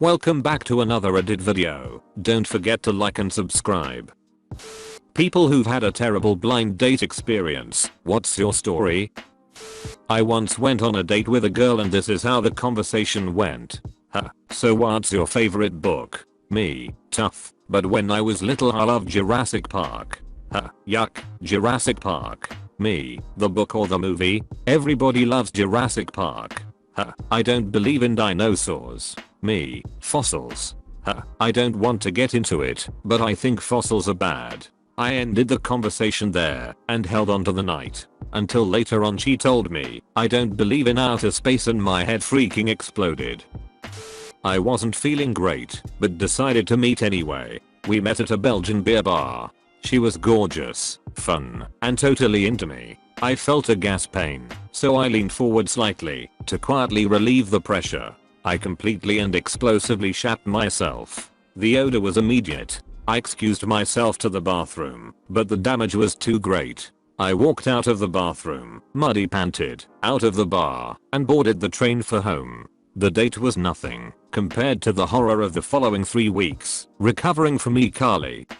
Welcome back to another Reddit video. Don't forget to like and subscribe. People who've had a terrible blind date experience, what's your story? I once went on a date with a girl and this is how the conversation went. So what's your favorite book? Me, tough, but when I was little I loved Jurassic Park. Yuck, Jurassic Park. Me, the book or the movie? Everybody loves Jurassic Park. I don't believe in dinosaurs. Me, fossils. I don't want to get into it, but I think fossils are bad. I ended the conversation there and held on to the night. Until later on she told me, I don't believe in outer space and my head freaking exploded. I wasn't feeling great, but decided to meet anyway. We met at a Belgian beer bar. She was gorgeous, fun, and totally into me. I felt a gas pain, so I leaned forward slightly to quietly relieve the pressure. I completely and explosively shat myself. The odor was immediate. I excused myself to the bathroom, but the damage was too great. I walked out of the bathroom, muddy panted, out of the bar, and boarded the train for home. The date was nothing compared to the horror of the following 3 weeks, recovering from E. coli.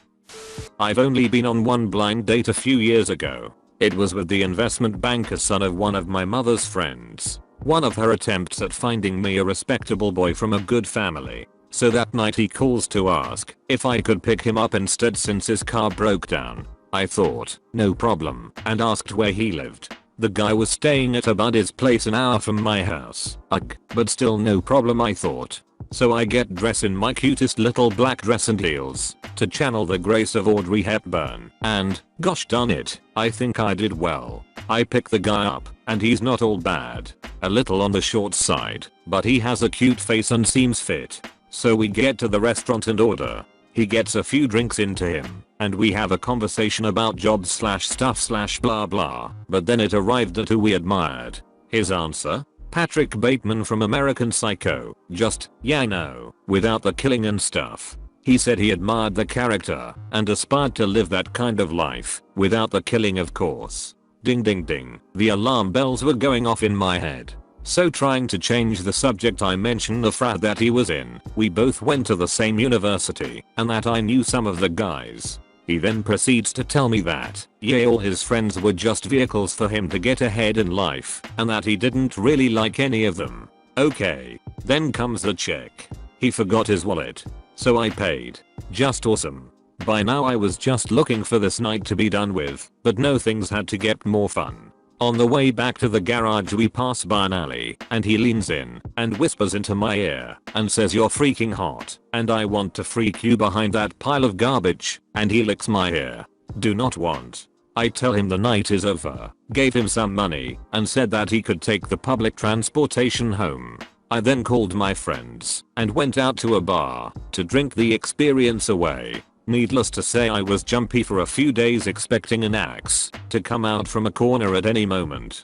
I've only been on one blind date a few years ago. It was with the investment banker son of one of my mother's friends. One of her attempts at finding me a respectable boy from a good family. So that night he calls to ask if I could pick him up instead since his car broke down. I thought, no problem, and asked where he lived. The guy was staying at a buddy's place an hour from my house. Ugh, but still no problem I thought. So I get dressed in my cutest little black dress and heels to channel the grace of Audrey Hepburn, and, gosh darn it, I think I did well. I pick the guy up, and he's not all bad. A little on the short side, but he has a cute face and seems fit. So we get to the restaurant and order. He gets a few drinks into him, and we have a conversation about jobs / stuff / blah blah, but then it arrived at who we admired. His answer? Patrick Bateman from American Psycho. Just, yeah no, without the killing and stuff. He said he admired the character and aspired to live that kind of life, without the killing of course. Ding ding ding, the alarm bells were going off in my head. So trying to change the subject I mentioned the frat that he was in. We both went to the same university and that I knew some of the guys. He then proceeds to tell me that, yeah, all his friends were just vehicles for him to get ahead in life and that he didn't really like any of them. Okay. Then comes the check. He forgot his wallet. So I paid. Just awesome. By now I was just looking for this night to be done with, but no, things had to get more fun. On the way back to the garage we pass by an alley and he leans in and whispers into my ear and says you're freaking hot and I want to freak you behind that pile of garbage, and he licks my ear. Do not want. I tell him the night is over, gave him some money and said that he could take the public transportation home. I then called my friends and went out to a bar to drink the experience away. Needless to say I was jumpy for a few days expecting an axe to come out from a corner at any moment.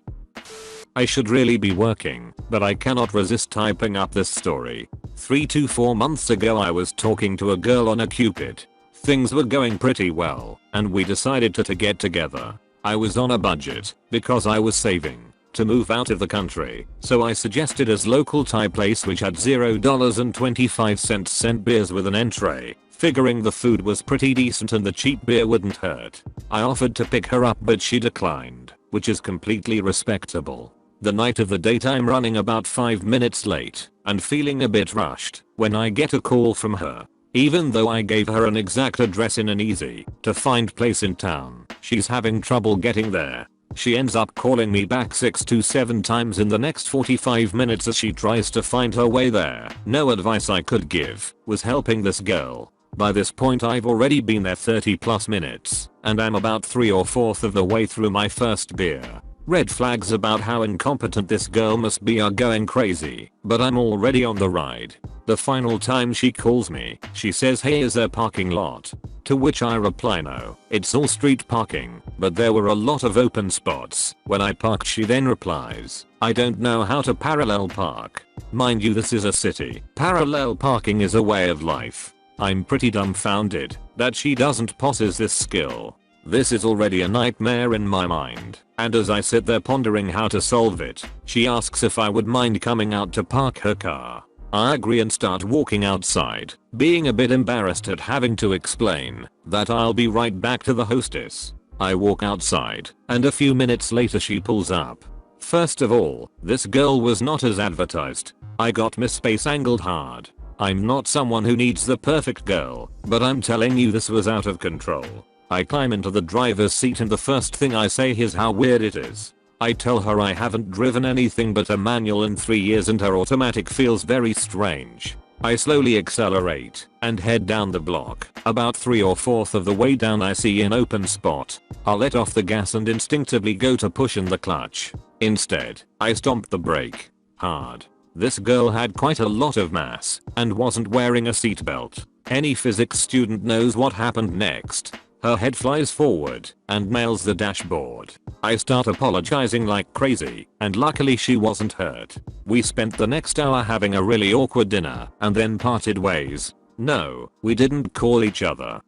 I should really be working, but I cannot resist typing up this story. 3 to 4 months ago I was talking to a girl on a Cupid. Things were going pretty well, and we decided to get together. I was on a budget, because I was saving to move out of the country, so I suggested a local Thai place which had $0.25 cent beers with an entree. Figuring the food was pretty decent and the cheap beer wouldn't hurt. I offered to pick her up but she declined, which is completely respectable. The night of the date I'm running about 5 minutes late and feeling a bit rushed when I get a call from her. Even though I gave her an exact address in an easy to find place in town, she's having trouble getting there. She ends up calling me back 6 to 7 times in the next 45 minutes as she tries to find her way there. No advice I could give was helping this girl. By this point I've already been there 30 plus minutes, and I'm about 3 or 4th of the way through my first beer. Red flags about how incompetent this girl must be are going crazy, but I'm already on the ride. The final time she calls me, she says hey is there parking lot? To which I reply no, it's all street parking, but there were a lot of open spots. When I parked she then replies, I don't know how to parallel park. Mind you this is a city. Parallel parking is a way of life. I'm pretty dumbfounded that she doesn't possess this skill. This is already a nightmare in my mind, and as I sit there pondering how to solve it, she asks if I would mind coming out to park her car. I agree and start walking outside, being a bit embarrassed at having to explain that I'll be right back to the hostess. I walk outside, and a few minutes later she pulls up. First of all, this girl was not as advertised. I got Miss Space angled hard. I'm not someone who needs the perfect girl, but I'm telling you this was out of control. I climb into the driver's seat and the first thing I say is how weird it is. I tell her I haven't driven anything but a manual in 3 years and her automatic feels very strange. I slowly accelerate and head down the block. About 3/4 of the way down I see an open spot. I let off the gas and instinctively go to push in the clutch. Instead, I stomp the brake hard. This girl had quite a lot of mass and wasn't wearing a seatbelt. Any physics student knows what happened next. Her head flies forward and nails the dashboard. I start apologizing like crazy, and luckily she wasn't hurt. We spent the next hour having a really awkward dinner and then parted ways. No, we didn't call each other.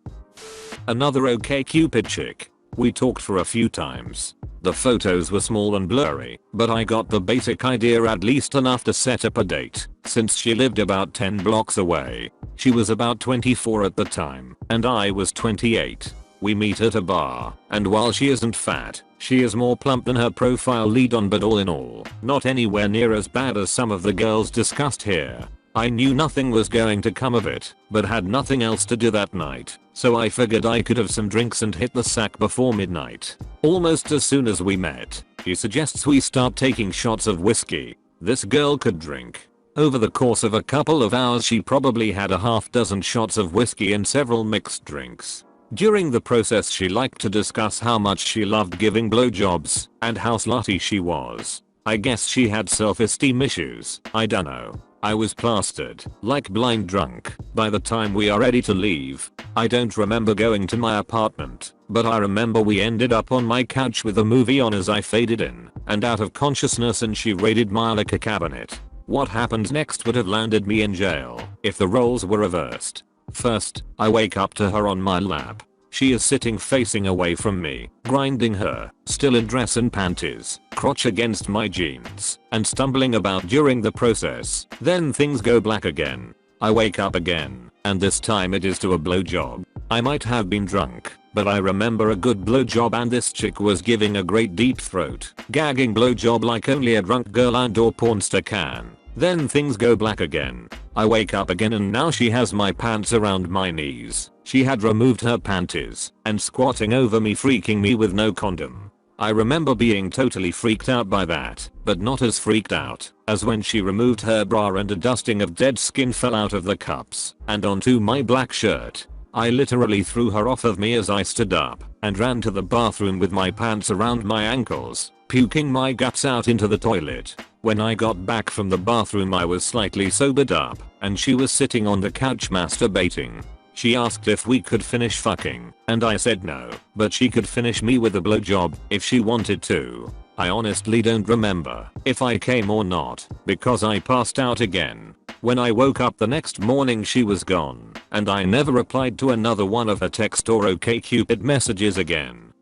Another OkCupid chick. We talked for a few times. The photos were small and blurry, but I got the basic idea, at least enough to set up a date, since she lived about 10 blocks away. She was about 24 at the time, and I was 28. We meet at a bar, and while she isn't fat, she is more plump than her profile lead on, but all in all, not anywhere near as bad as some of the girls discussed here. I knew nothing was going to come of it, but had nothing else to do that night, so I figured I could have some drinks and hit the sack before midnight. Almost as soon as we met, she suggests we start taking shots of whiskey. This girl could drink. Over the course of a couple of hours she probably had a half dozen shots of whiskey and several mixed drinks. During the process she liked to discuss how much she loved giving blowjobs and how slutty she was. I guess she had self-esteem issues, I dunno. I was plastered, like blind drunk, by the time we are ready to leave. I don't remember going to my apartment, but I remember we ended up on my couch with a movie on as I faded in and out of consciousness and she raided my liquor cabinet. What happened next would have landed me in jail if the roles were reversed. First, I wake up to her on my lap. She is sitting facing away from me, grinding her, still in dress and panties, crotch against my jeans, and stumbling about during the process. Then things go black again. I wake up again, and this time it is to a blowjob. I might have been drunk, but I remember a good blowjob and this chick was giving a great deep throat, gagging blowjob like only a drunk girl and/or pornster can. Then things go black again. I wake up again and now she has my pants around my knees. She had removed her panties and squatting over me, freaking me with no condom. I remember being totally freaked out by that, but not as freaked out as when she removed her bra and a dusting of dead skin fell out of the cups and onto my black shirt. I literally threw her off of me as I stood up and ran to the bathroom with my pants around my ankles, puking my guts out into the toilet. When I got back from the bathroom I was slightly sobered up and she was sitting on the couch masturbating. She asked if we could finish fucking, and I said no, but she could finish me with a blowjob if she wanted to. I honestly don't remember if I came or not, because I passed out again. When I woke up the next morning she was gone, and I never replied to another one of her text or OkCupid messages again.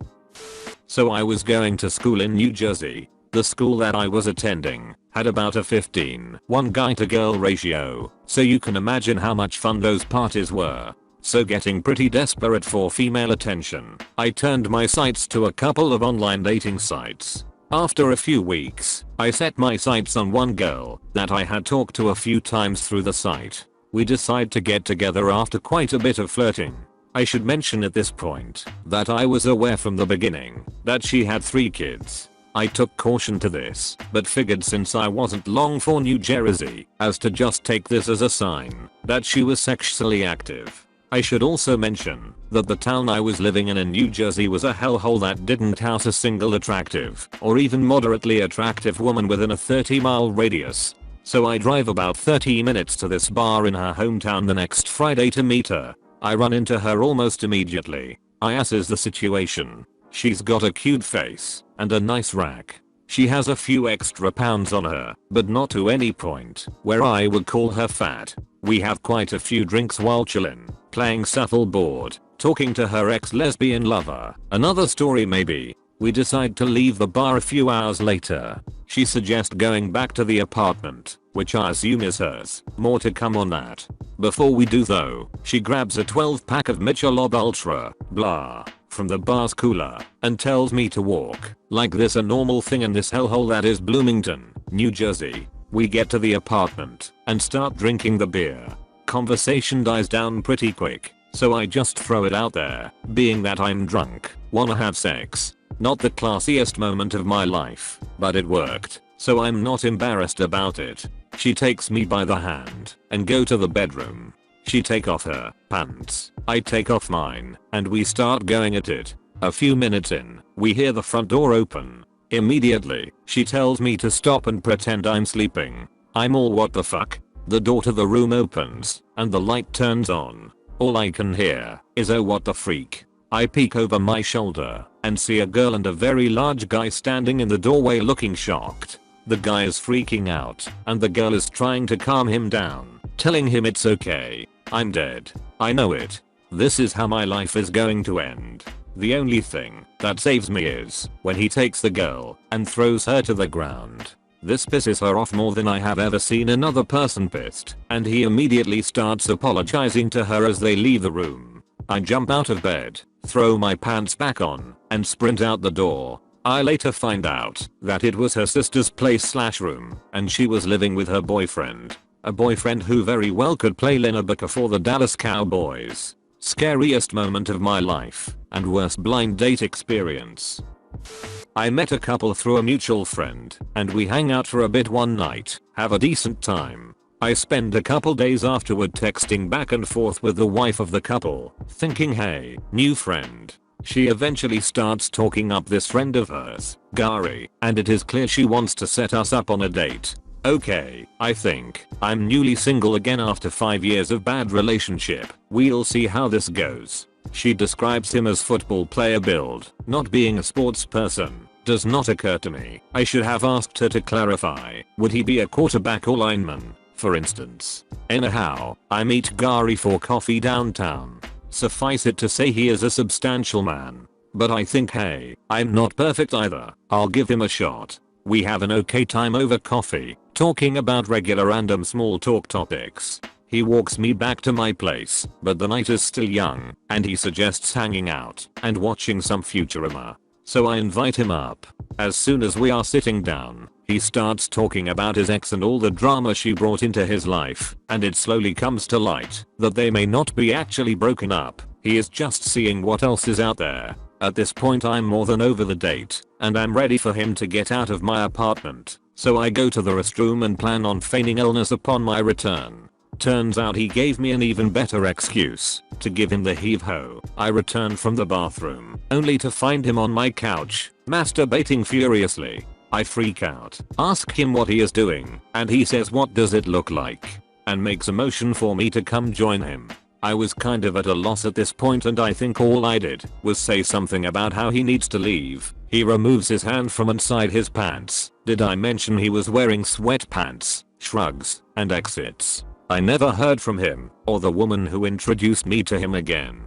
So I was going to school in New Jersey. The school that I was attending had about a 15:1 guy to girl ratio, so you can imagine how much fun those parties were. So getting pretty desperate for female attention, I turned my sights to a couple of online dating sites. After a few weeks, I set my sights on one girl that I had talked to a few times through the site. We decided to get together after quite a bit of flirting. I should mention at this point that I was aware from the beginning that she had 3 kids. I took caution to this, but figured since I wasn't long for New Jersey as to just take this as a sign that she was sexually active. I should also mention that the town I was living in New Jersey was a hellhole that didn't house a single attractive or even moderately attractive woman within a 30-mile radius. So I drive about 30 minutes to this bar in her hometown the next Friday to meet her. I run into her almost immediately. I assess the situation. She's got a cute face and a nice rack. She has a few extra pounds on her, but not to any point where I would call her fat. We have quite a few drinks while chillin', playing shuffleboard, talking to her ex-lesbian lover. Another story maybe. We decide to leave the bar a few hours later. She suggests going back to the apartment, which I assume is hers. More to come on that. Before we do though, she grabs a 12-pack of Michelob Ultra, blah, from the bar's cooler, and tells me to walk, like this a normal thing in this hellhole that is Bloomington, New Jersey. We get to the apartment, and start drinking the beer. Conversation dies down pretty quick, so I just throw it out there, being that I'm drunk, wanna have sex. Not the classiest moment of my life, but it worked, so I'm not embarrassed about it. She takes me by the hand, and go to the bedroom. She take off her pants, I take off mine, and we start going at it. A few minutes in, we hear the front door open. Immediately, she tells me to stop and pretend I'm sleeping. I'm all what the fuck? The door to the room opens, and the light turns on. All I can hear is oh what the freak. I peek over my shoulder and see a girl and a very large guy standing in the doorway looking shocked. The guy is freaking out and the girl is trying to calm him down, telling him it's okay. I'm dead. I know it. This is how my life is going to end. The only thing that saves me is when he takes the girl and throws her to the ground. This pisses her off more than I have ever seen another person pissed, and he immediately starts apologizing to her as they leave the room. I jump out of bed, throw my pants back on, and sprint out the door. I later find out that it was her sister's place/room, and she was living with her boyfriend. A boyfriend who very well could play linebacker for the Dallas Cowboys. Scariest moment of my life, and worst blind date experience. I met a couple through a mutual friend, and we hang out for a bit one night, have a decent time. I spend a couple days afterward texting back and forth with the wife of the couple, thinking hey, new friend. She eventually starts talking up this friend of hers, Gary, and it is clear she wants to set us up on a date. Okay, I think, I'm newly single again after 5 years of bad relationship. We'll see how this goes. She describes him as football player build, not being a sports person. Does not occur to me. I should have asked her to clarify. Would he be a quarterback or lineman, for instance? Anyhow, I meet Gary for coffee downtown. Suffice it to say he is a substantial man. But I think hey, I'm not perfect either. I'll give him a shot. We have an okay time over coffee, talking about regular random small talk topics. He walks me back to my place, but the night is still young, and he suggests hanging out and watching some Futurama. So I invite him up. As soon as we are sitting down, he starts talking about his ex and all the drama she brought into his life, and it slowly comes to light that they may not be actually broken up. He is just seeing what else is out there. At this point I'm more than over the date, and I'm ready for him to get out of my apartment, so I go to the restroom and plan on feigning illness upon my return. Turns out he gave me an even better excuse to give him the heave-ho. I return from the bathroom, only to find him on my couch, masturbating furiously. I freak out, ask him what he is doing, and he says what does it look like, and makes a motion for me to come join him. I was kind of at a loss at this point and I think all I did was say something about how he needs to leave. He removes his hand from inside his pants. Did I mention he was wearing sweatpants? Shrugs, and exits. I never heard from him, or the woman who introduced me to him again.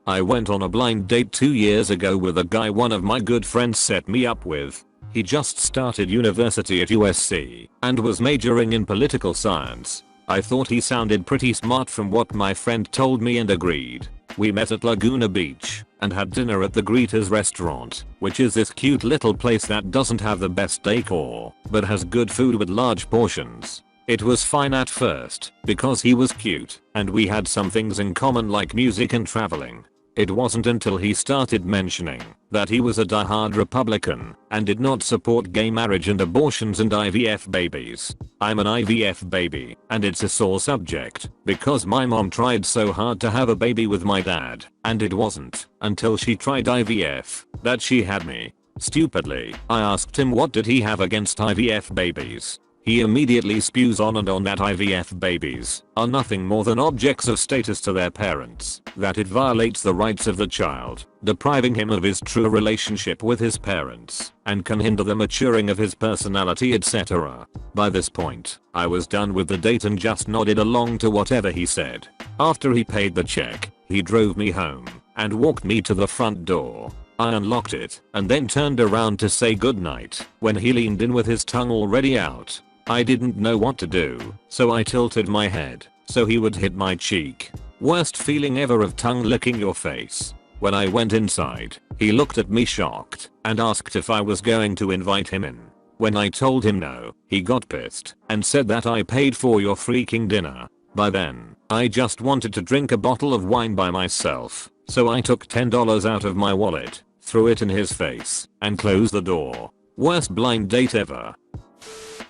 I went on a blind date 2 years ago with a guy one of my good friends set me up with. He just started university at USC, and was majoring in political science. I thought he sounded pretty smart from what my friend told me and agreed. We met at Laguna Beach, and had dinner at the Greeters restaurant, which is this cute little place that doesn't have the best decor, but has good food with large portions. It was fine at first, because he was cute, and we had some things in common like music and traveling. It wasn't until he started mentioning that he was a diehard Republican and did not support gay marriage and abortions and IVF babies. I'm an IVF baby, and it's a sore subject because my mom tried so hard to have a baby with my dad, and it wasn't until she tried IVF that she had me. Stupidly, I asked him what did he have against IVF babies. He immediately spews on and on that IVF babies are nothing more than objects of status to their parents, that it violates the rights of the child, depriving him of his true relationship with his parents, and can hinder the maturing of his personality, etc. By this point, I was done with the date and just nodded along to whatever he said. After he paid the check, he drove me home and walked me to the front door. I unlocked it and then turned around to say goodnight when he leaned in with his tongue already out. I didn't know what to do, so I tilted my head so he would hit my cheek. Worst feeling ever of tongue licking your face. When I went inside, he looked at me shocked and asked if I was going to invite him in. When I told him no, he got pissed and said that I paid for your freaking dinner. By then, I just wanted to drink a bottle of wine by myself, so I took $10 out of my wallet, threw it in his face, and closed the door. Worst blind date ever.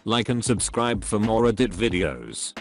Like and subscribe for more Reddit videos.